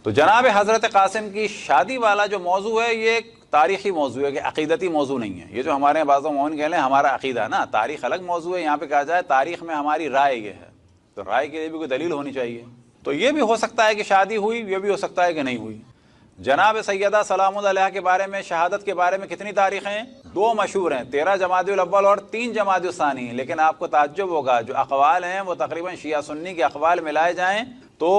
تو جناب حضرت قاسم کی شادی والا جو موضوع ہے یہ ایک تاریخی موضوع ہے کہ عقیدتی موضوع نہیں ہے. یہ جو ہمارے بعض مومن کہہ لیں ہمارا عقیدہ ہے نا, تاریخ الگ موضوع ہے. یہاں پہ کہا جائے تاریخ میں ہماری رائے یہ ہے, تو رائے کے لیے بھی کوئی دلیل ہونی چاہیے. تو یہ بھی ہو سکتا ہے کہ شادی ہوئی, یہ بھی ہو سکتا ہے کہ نہیں ہوئی. جناب سیدہ سلام اللہ علیہ کے بارے میں, شہادت کے بارے میں کتنی تاریخیں ہیں؟ 2 مشہور ہیں, 13 جمادی الاول اور 3 جمادی الثانی. لیکن آپ کو تعجب ہوگا جو اقوال ہیں وہ تقریباً شیعہ سنی کے اقوال ملائے جائیں تو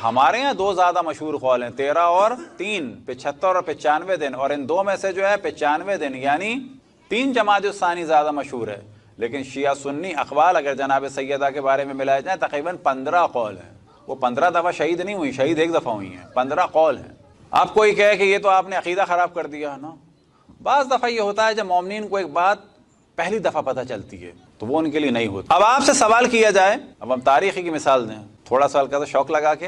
ہمارے یہاں 2 زیادہ مشہور قول ہیں, 13 اور 3, 75 اور 95 دن. اور ان 2 میں سے جو ہے 95 دن یعنی 3 جمادی الثانی زیادہ مشہور ہے. لیکن شیعہ سنی اقوال اگر جناب سیدہ کے بارے میں ملائے جائیں تقریباً 15 قول ہیں. وہ 15 دفعہ شہید نہیں ہوئی, شہید 1 دفعہ ہوئی ہیں, 15 قول ہیں. آپ کوئی کہے کہ یہ تو آپ نے عقیدہ خراب کر دیا نا. بعض دفعہ یہ ہوتا ہے جب مومنین کو ایک بات پہلی دفعہ پتہ چلتی ہے تو وہ ان کے لیے نہیں ہوتی. اب آپ سے سوال کیا جائے, اب ہم تاریخی کی مثال دیں تھوڑا سا ہلکا سا شوق لگا کے,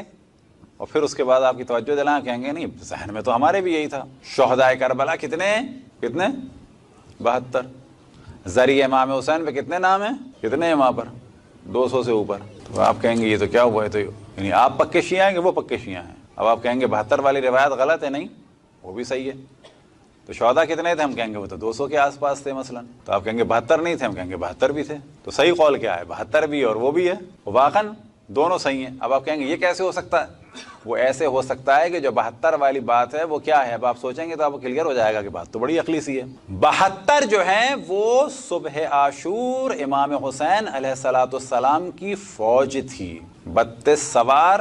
اور پھر اس کے بعد آپ کی توجہ دلائیں, کہیں گے نہیں ذہن میں تو ہمارے بھی یہی تھا. شہدائے کربلا کتنے 72. ذریعہ امام حسین پہ کتنے نام ہیں, کتنے ہیں وہاں پر 200 سے اوپر. تو آپ کہیں گے یہ تو کیا ہوا ہے, تو یعنی آپ پکے شیعہ ہیں کہ وہ پکے شیعہ ہیں. اب آپ کہیں گے 72 والی روایت غلط ہے, نہیں وہ بھی صحیح ہے. تو شہداء کتنے تھے, ہم کہیں گے وہ تو 200 کے آس پاس تھے مثلا. تو آپ کہیں گے 72 نہیں تھے, ہم کہیں گے 72 بھی تھے. تو صحیح قول کیا ہے, 72 بھی اور وہ بھی ہے, واقعاً دونوں صحیح ہیں. اب آپ کہیں گے یہ کیسے ہو سکتا ہے, وہ ایسے ہو سکتا ہے کہ جو 72 والی بات ہے وہ کیا ہے. اب آپ سوچیں گے تو آپ کو کلیئر ہو جائے گا کہ بات تو بڑی عقلی سی ہے. 72 جو ہیں وہ صبح عاشور امام حسین علیہ السلام کی فوج تھی. 32 سوار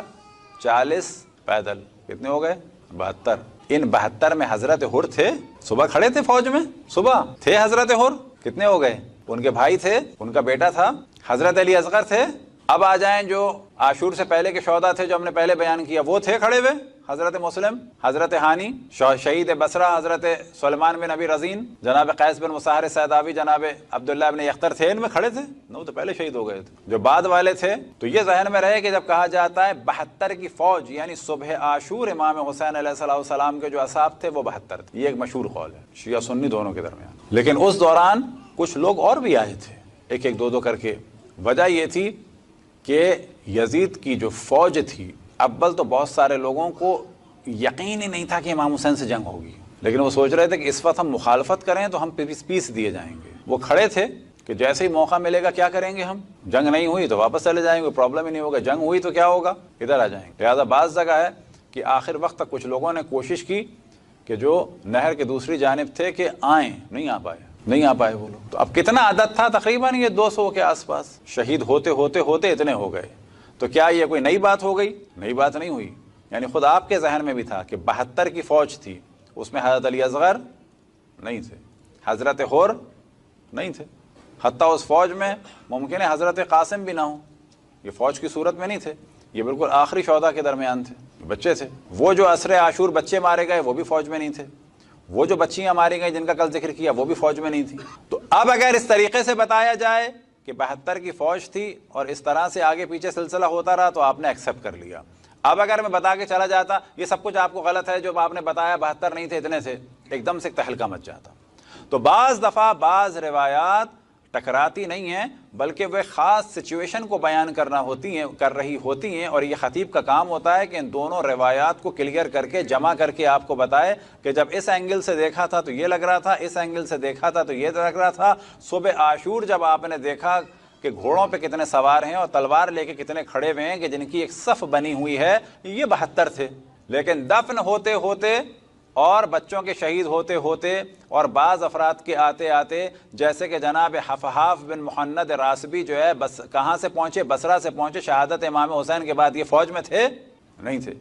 40 پیدل, کتنے ہو گئے 72. ان 72 میں حضرت حر تھے, صبح کھڑے تھے فوج میں, صبح تھے حضرت حر, کتنے ہو گئے, ان کے بھائی تھے, ان کا بیٹا تھا, حضرت علی اصغر تھے. اب آ جائیں جو عاشور سے پہلے کے شہداء تھے جو ہم نے پہلے بیان کیا, وہ تھے کھڑے ہوئے, حضرت مسلم, حضرت ہانی شہید بصرہ, حضرت سلیمان بن ابی رزین, جناب قیس بن مصاہر سیداوی, جناب عبداللہ بن یختر تھے ان میں کھڑے تھے. نو تو پہلے شہید ہو گئے تھے. جو بعد والے تھے تو یہ ذہن میں رہے کہ جب کہا جاتا ہے 72 کی فوج یعنی صبح عاشور امام حسین علیہ السلام کے جو اصحاب تھے وہ 72 تھے. یہ ایک مشہور قول ہے شیعہ سنی دونوں کے درمیان. لیکن اس دوران کچھ لوگ اور بھی آئے تھے, ایک ایک 2 کر کے. وجہ یہ تھی کہ یزید کی جو فوج تھی, اول تو بہت سارے لوگوں کو یقین ہی نہیں تھا کہ امام حسین سے جنگ ہوگی, لیکن وہ سوچ رہے تھے کہ اس وقت ہم مخالفت کریں تو ہم پیس دیے جائیں گے. وہ کھڑے تھے کہ جیسے ہی موقع ملے گا کیا کریں گے, ہم جنگ نہیں ہوئی تو واپس چلے جائیں گے, پرابلم ہی نہیں ہوگا, جنگ ہوئی تو کیا ہوگا, ادھر آ جائیں گے. لہٰذا بعض جگہ ہے کہ آخر وقت تک کچھ لوگوں نے کوشش کی کہ جو نہر کے دوسری جانب تھے کہ آئیں, نہیں آ پائے وہ لوگ. تو اب کتنا عدد تھا, تقریباً یہ 200 کے آس پاس. شہید ہوتے اتنے ہو گئے. تو کیا یہ کوئی نئی بات ہو گئی؟ نئی بات نہیں ہوئی. یعنی خود آپ کے ذہن میں بھی تھا کہ 72 کی فوج تھی, اس میں حضرت علی اصغر نہیں تھے, حضرت حر نہیں تھے, حتیٰ اس فوج میں ممکن ہے حضرت قاسم بھی نہ ہوں, یہ فوج کی صورت میں نہیں تھے, یہ بالکل آخری شہداء کے درمیان تھے, بچے تھے. وہ جو عصر عاشور بچے مارے گئے وہ بھی فوج میں نہیں تھے, وہ جو بچیاں ماری گئیں جن کا کل ذکر کیا وہ بھی فوج میں نہیں تھی. تو اب اگر اس طریقے سے بتایا جائے کہ 72 کی فوج تھی اور اس طرح سے آگے پیچھے سلسلہ ہوتا رہا تو آپ نے ایکسیپٹ کر لیا. اب اگر میں بتا کے چلا جاتا یہ سب کچھ آپ کو غلط ہے, جو آپ نے بتایا 72 نہیں تھے اتنے تھے, ایک دم سے تہلکہ مچ جاتا. تو بعض دفعہ بعض روایات ٹکراتی نہیں ہیں بلکہ وہ خاص سچویشن کو بیان کر رہی ہوتی ہیں, اور یہ خطیب کا کام ہوتا ہے کہ ان دونوں روایات کو کلیئر کر کے جمع کر کے آپ کو بتائے کہ جب اس اینگل سے دیکھا تھا تو یہ لگ رہا تھا, اس اینگل سے دیکھا تھا تو یہ لگ رہا تھا. صبح عاشور جب آپ نے دیکھا کہ گھوڑوں پہ کتنے سوار ہیں اور تلوار لے کے کتنے کھڑے ہوئے ہیں کہ جن کی ایک صف بنی ہوئی ہے, یہ 72 تھے. لیکن دفن ہوتے ہوتے اور بچوں کے شہید ہوتے ہوتے اور بعض افراد کے آتے آتے, جیسے کہ جناب حفحاف بن محند راسبی جو ہے بس کہاں سے پہنچے, بصرہ سے پہنچے, شہادت امام حسین کے بعد یہ فوج میں تھے نہیں تھے.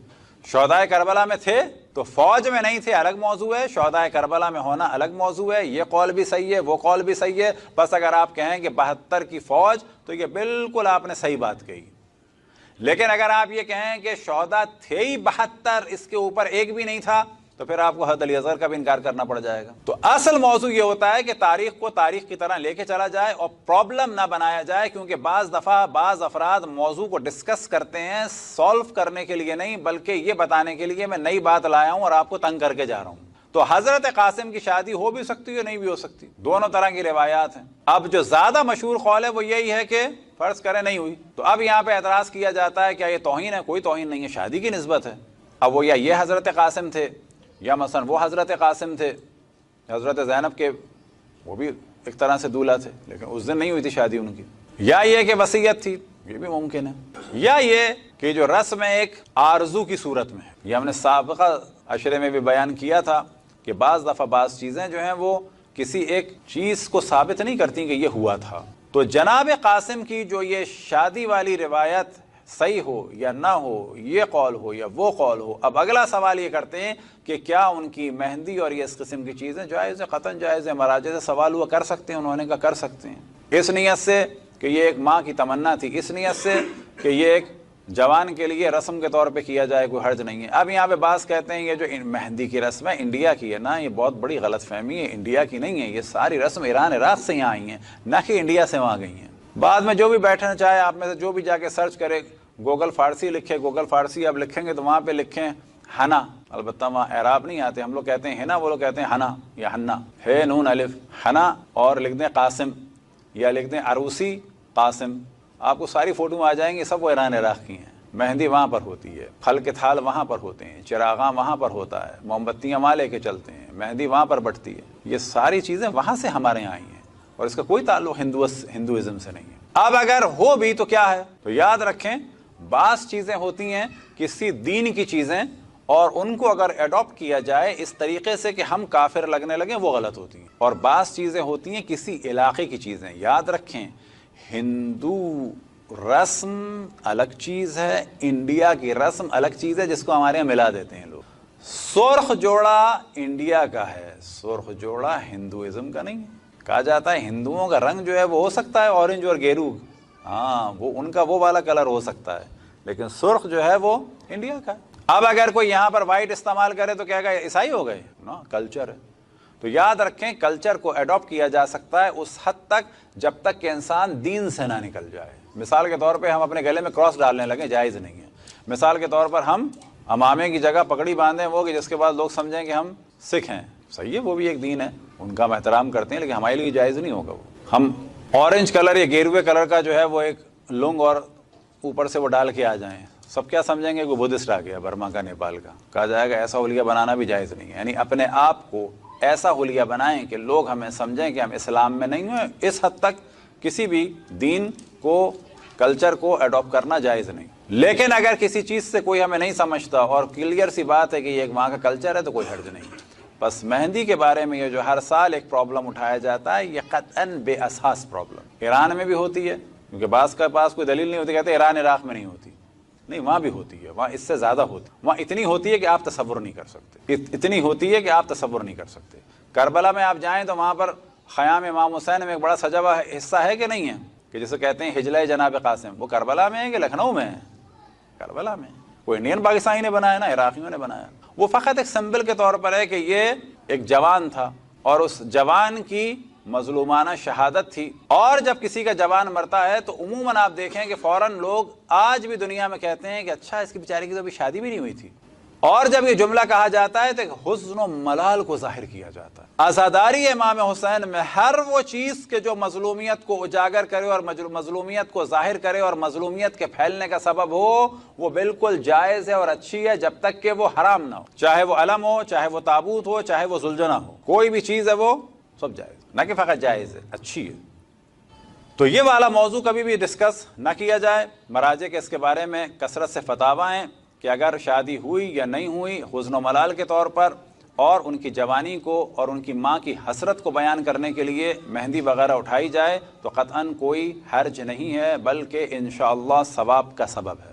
شہدائے کربلا میں تھے تو فوج میں نہیں تھے الگ موضوع ہے, شہدائے کربلا میں ہونا الگ موضوع ہے. یہ قول بھی صحیح ہے, وہ قول بھی صحیح ہے. بس اگر آپ کہیں کہ 72 کی فوج تو یہ بالکل آپ نے صحیح بات کہی. لیکن اگر آپ یہ کہیں کہ شہداء تھے ہی 72, اس کے اوپر ایک بھی نہیں تھا, تو پھر آپ کو حضرت علی اصغر کا بھی انکار کرنا پڑ جائے گا. تو اصل موضوع یہ ہوتا ہے کہ تاریخ کو تاریخ کی طرح لے کے چلا جائے اور پرابلم نہ بنایا جائے, کیونکہ بعض دفعہ بعض افراد موضوع کو ڈسکس کرتے ہیں سولو کرنے کے لیے نہیں بلکہ یہ بتانے کے لیے میں نئی بات لایا ہوں اور آپ کو تنگ کر کے جا رہا ہوں. تو حضرت قاسم کی شادی ہو بھی سکتی ہے, نہیں بھی ہو سکتی, دونوں طرح کی روایات ہیں. اب جو زیادہ مشہور قول ہے وہ یہی ہے کہ فرض کریں نہیں ہوئی, تو اب یہاں پہ اعتراض کیا جاتا ہے کیا یہ توہین ہے؟ کوئی توہین نہیں ہے, شادی کی نسبت ہے. اب وہ یا یہ حضرت قاسم تھے یا مثلا وہ حضرت قاسم تھے، حضرت زینب کے وہ بھی ایک طرح سے دولہا تھے لیکن اس دن نہیں ہوئی تھی شادی ان کی، یا یہ کہ وصیت تھی، یہ بھی ممکن ہے، یا یہ کہ جو رسم ایک آرزو کی صورت میں ہے۔ یہ ہم نے سابقہ عشرے میں بھی بیان کیا تھا کہ بعض دفعہ بعض چیزیں جو ہیں وہ کسی ایک چیز کو ثابت نہیں کرتی کہ یہ ہوا تھا۔ تو جناب قاسم کی جو یہ شادی والی روایت صحیح ہو یا نہ ہو، یہ قول ہو یا وہ قول ہو، اب اگلا سوال یہ کرتے ہیں کہ کیا ان کی مہندی اور یہ اس قسم کی چیزیں جائز ہے؟ قطعاً جائز ہے۔ مراجع سے سوال ہوا کر سکتے ہیں، انہوں نے کہا کر سکتے ہیں، اس نیت سے کہ یہ ایک ماں کی تمنا تھی، اس نیت سے کہ یہ ایک جوان کے لیے رسم کے طور پہ کیا جائے، کوئی حرج نہیں ہے۔ اب یہاں پہ بعض کہتے ہیں یہ جو مہندی کی رسم ہے انڈیا کی ہے، نا، یہ بہت بڑی غلط فہمی ہے، انڈیا کی نہیں ہے، یہ ساری رسم ایران عراق سے یہاں آئی ہیں، نہ کہ انڈیا سے وہاں گئی ہیں۔ بعد میں جو بھی بیٹھنا چاہے آپ میں سے جو بھی جا کے سرچ کرے، گوگل فارسی لکھے، گوگل فارسی اب لکھیں گے تو وہاں پہ لکھیں ہنا، البتہ وہاں اعراب نہیں آتے، ہم لوگ کہتے ہیں ہنا، وہ لوگ کہتے ہیں ہنا یا ہنا، ہے نون الف ہنا، اور لکھ دیں قاسم یا لکھ دیں عروسی قاسم، آپ کو ساری فوٹو آ جائیں گی، سب وہ ایران عراق کی ہیں۔ مہندی وہاں پر ہوتی ہے، پھل کے تھال وہاں پر ہوتے ہیں، چراغاں وہاں پر ہوتا ہے، موم بتیاں وہاں لے کے چلتے ہیں، مہندی وہاں پر بٹتی ہے، یہ ساری چیزیں وہاں سے ہمارے یہاں آئی ہیں اور اس کا کوئی تعلق ہندوازم سے نہیں ہے۔ اب اگر ہو بھی تو کیا ہے؟ تو یاد رکھیں بعض چیزیں ہوتی ہیں کسی دین کی چیزیں، اور ان کو اگر ایڈاپٹ کیا جائے اس طریقے سے کہ ہم کافر لگنے لگیں، وہ غلط ہوتی ہیں، اور بعض چیزیں ہوتی ہیں کسی علاقے کی چیزیں۔ یاد رکھیں ہندو رسم الگ چیز ہے، انڈیا کی رسم الگ چیز ہے، جس کو ہمارے یہاں ملا دیتے ہیں لوگ۔ سرخ جوڑا انڈیا کا ہے، سرخ جوڑا ہندوازم کا نہیں ہے۔ کہا جاتا ہے ہندوؤں کا رنگ جو ہے وہ ہو سکتا ہے اورنج اور گیرو، ہاں وہ ان کا وہ والا کلر ہو سکتا ہے، لیکن سرخ جو ہے وہ انڈیا کا ہے۔ اب اگر کوئی یہاں پر وائٹ استعمال کرے تو کیا کہے عیسائی ہو گئے؟ نا، کلچر ہے۔ تو یاد رکھیں کلچر کو ایڈاپٹ کیا جا سکتا ہے اس حد تک جب تک کہ انسان دین سے نہ نکل جائے۔ مثال کے طور پہ ہم اپنے گلے میں کراس ڈالنے لگیں، جائز نہیں ہے۔ مثال کے طور پر ہم امامے کی جگہ پگڑی باندھیں وہ کہ جس کے بعد لوگ سمجھیں کہ ہم سکھ ہیں، صحیح ہے، وہ بھی ایک دین ہے، ان کا ہم احترام کرتے ہیں، لیکن ہمارے لیے جائز نہیں ہوگا وہ۔ ہم اورنج کلر یا گیروے کلر کا جو ہے وہ ایک لنگ اور اوپر سے وہ ڈال کے آ جائیں، سب کیا سمجھیں گے کہ بدھسٹ آ گیا برما کا، نیپال کا۔ کہا جائے گا ایسا حلیہ بنانا بھی جائز نہیں ہے، یعنی اپنے آپ کو ایسا حلیہ بنائیں کہ لوگ ہمیں سمجھیں کہ ہم اسلام میں نہیں ہیں۔ اس حد تک کسی بھی دین کو، کلچر کو ایڈاپٹ کرنا جائز نہیں۔ لیکن اگر کسی چیز سے کوئی ہمیں نہیں سمجھتا اور کلیئر سی بات ہے کہ یہ ایک وہاں کا کلچر ہے تو کوئی حرج نہیں۔ بس مہندی کے بارے میں یہ جو ہر سال ایک پرابلم اٹھایا جاتا ہے، یہ قطعاً بے اساس پرابلم ایران میں بھی ہوتی ہے، کیونکہ بعض کے پاس کوئی دلیل نہیں ہوتی، کہتے ہیں ایران عراق میں نہیں ہوتی، نہیں وہاں بھی ہوتی ہے، وہاں اس سے زیادہ ہوتی ہے، وہاں اتنی ہوتی ہے کہ آپ تصور نہیں کر سکتے، اتنی ہوتی ہے کہ آپ تصور نہیں کر سکتے۔ کربلا میں آپ جائیں تو وہاں پر خیام امام حسین میں ایک بڑا سجا ہوا حصہ ہے کہ نہیں ہے، کہ جسے کہتے ہیں حجلہ جناب قاسم، وہ کربلا میں ہے کہ لکھنؤ میں ہے؟ کربلا میں۔ کوئی انڈین پاکستانی نے بنایا، نا عراقیوں نے بنایا، وہ فقط ایک سمبل کے طور پر ہے کہ یہ ایک جوان تھا اور اس جوان کی مظلومانہ شہادت تھی، اور جب کسی کا جوان مرتا ہے تو عموماً آپ دیکھیں کہ فوراً لوگ آج بھی دنیا میں کہتے ہیں کہ اچھا اس کی بیچارے کی تو ابھی شادی بھی نہیں ہوئی تھی، اور جب یہ جملہ کہا جاتا ہے تو حزن و ملال کو ظاہر کیا جاتا ہے۔ عزاداری امام حسین میں ہر وہ چیز کے جو مظلومیت کو اجاگر کرے اور مظلومیت کو ظاہر کرے اور مظلومیت کے پھیلنے کا سبب ہو، وہ بالکل جائز ہے اور اچھی ہے، جب تک کہ وہ حرام نہ ہو، چاہے وہ علم ہو، چاہے وہ تابوت ہو، چاہے وہ زلجنہ ہو، کوئی بھی چیز ہے وہ سب جائز، نہ کہ فقط جائز ہے، اچھی ہے۔ تو یہ والا موضوع کبھی بھی ڈسکس نہ کیا جائے، مراجع کے اس کے بارے میں کثرت سے فتاویٰ ہیں کہ اگر شادی ہوئی یا نہیں ہوئی حزن و ملال کے طور پر، اور ان کی جوانی کو اور ان کی ماں کی حسرت کو بیان کرنے کے لیے مہندی وغیرہ اٹھائی جائے تو قطعاً کوئی حرج نہیں ہے، بلکہ انشاءاللہ ثواب کا سبب ہے۔